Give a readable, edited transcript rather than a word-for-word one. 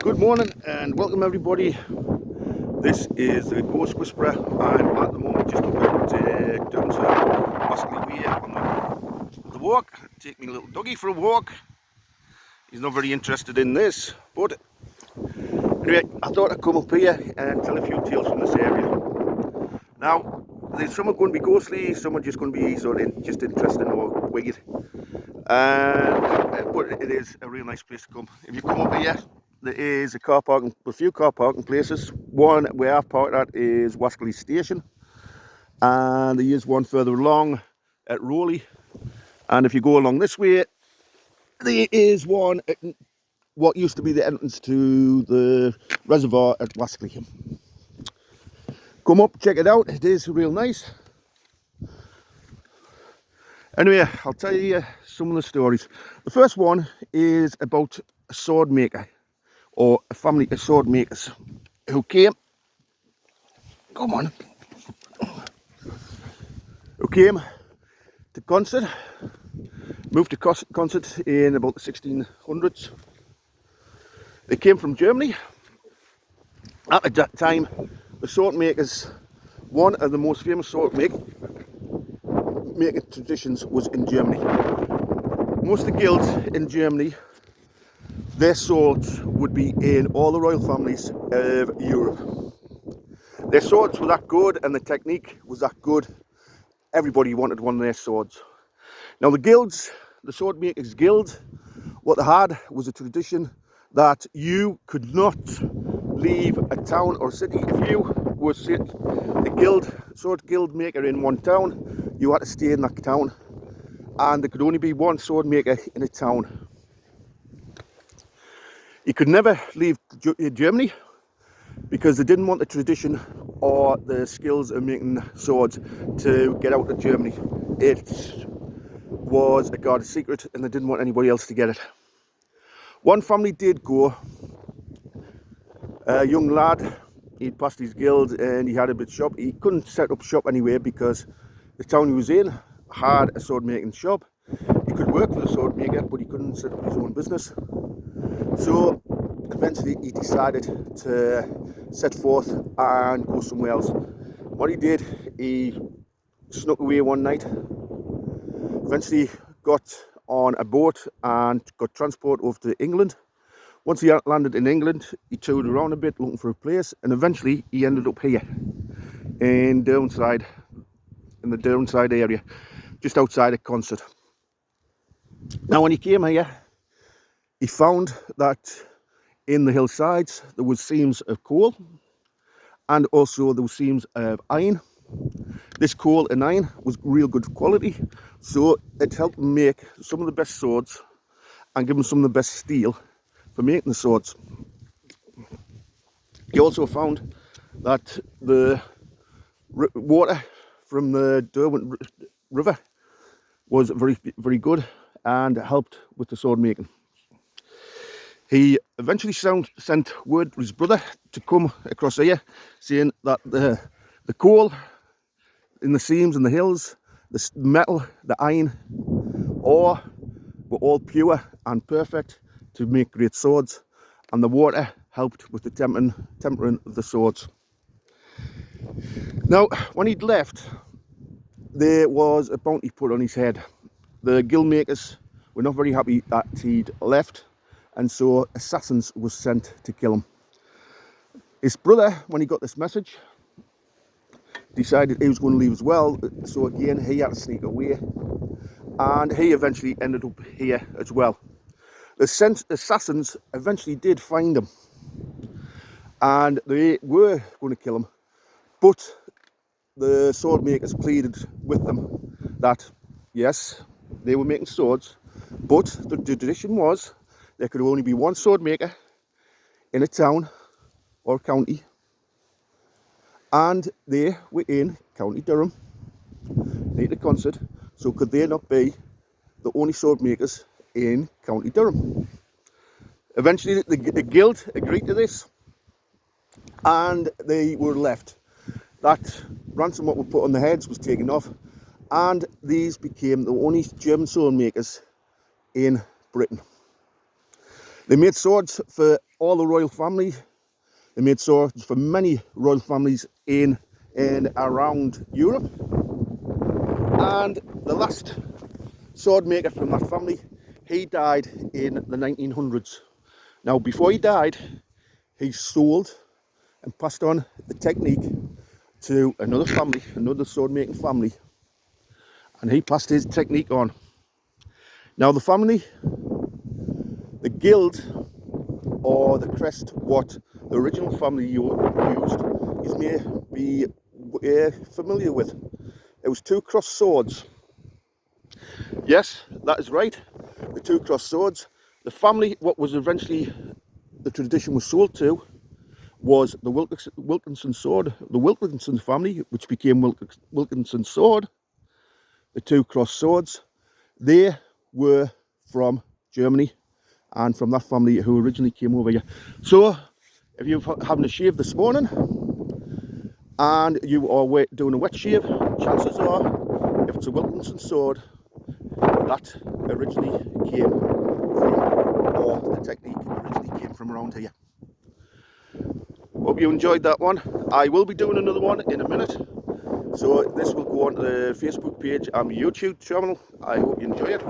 Good morning and welcome everybody. This is the Ghost Whisperer. I'm at the moment just up at downside Baskley Way on the walk. Take my little doggy for a walk. He's not very interested in this, but anyway, I thought I'd come up here and tell a few tales from this area. Now, some are going to be ghostly, some are just going to be sort of just interesting or weird. But it is a real nice place to come. If you come up here, there is a few car parking places. One where I've parked at is Wascley Station, and there is one further along at Rowley. And if you go along this way, there is one at what used to be the entrance to the reservoir at Wascley. Come up, check it out. It is real nice. Anyway, I'll tell you some of the stories. The first one is about a sword maker, or a family of sword makers who came to Consett, moved to Consett in about the 1600s. They came from Germany. At that time, the sword makers, one of the most famous sword making traditions was in Germany. Most of the guilds in Germany, their swords would be in all the royal families of Europe. Their swords were that good and the technique was that good. Everybody wanted one of their swords. Now the guilds, the sword makers guild, what they had was a tradition that you could not leave a town or city. If you were a sword guild maker in one town, you had to stay in that town, and there could only be one sword maker in a town. You could never leave Germany because they didn't want the tradition or the skills of making swords to get out of Germany. It was a guarded secret and they didn't want anybody else to get it. One family did go. A young lad, he'd passed his guild and he had a bit shop. He couldn't set up shop anywhere because the town he was in had a sword making shop. He could work for the sword maker, but he couldn't set up his own business. So eventually he decided to set forth and go somewhere else. What he did, he snuck away one night, eventually got on a boat and got transport over to England. Once he landed in England, he toured around a bit looking for a place, and eventually he ended up here in the Downside area, just outside of Consett. Now when he came here, he found that in the hillsides there was seams of coal and also there were seams of iron. This coal and iron was real good quality, so it helped him make some of the best swords and give him some of the best steel for making the swords. He also found that the water from the Derwent River was very, very good and helped with the sword making. He eventually sent word to his brother to come across here, saying that the coal in the seams and the hills, the metal, the iron ore were all pure and perfect to make great swords, and the water helped with the tempering of the swords. Now, when he'd left, there was a bounty put on his head. The guild makers were not very happy that he'd left, and so assassins was sent to kill him. His brother, when he got this message, decided he was going to leave as well, so again he had to sneak away, and he eventually ended up here as well. The assassins eventually did find him, and they were going to kill him, but the sword makers pleaded with them that yes, they were making swords, but the tradition was there could only be one sword maker in a town or county, and they were in County Durham, near to Consett, so could they not be the only sword makers in County Durham? Eventually the guild agreed to this and they were left. That ransom what we put on the heads was taken off, and these became the only German sword makers in Britain. They made swords for all the royal family. They made swords for many royal families in and around Europe. And the last sword maker from that family, he died in the 1900s. Now, before he died, he sold and passed on the technique to another family, another sword making family, and he passed his technique on. Now, the family, the guild, or the crest, what the original family used, you may be familiar with. It was two crossed swords. Yes, that is right, the two crossed swords. The family, what was eventually the tradition was sold to, was the Wilkinson sword. The Wilkinson family, which became Wilkinson sword, the two crossed swords, they were from Germany, and from that family who originally came over here. So if you're having a shave this morning and you are doing a wet shave, chances are, if it's a Wilkinson sword, that originally came from, or the technique originally came from around here. Hope you enjoyed that one. I will be doing another one in a minute. So this will go on to the Facebook page and my YouTube channel. I hope you enjoy it.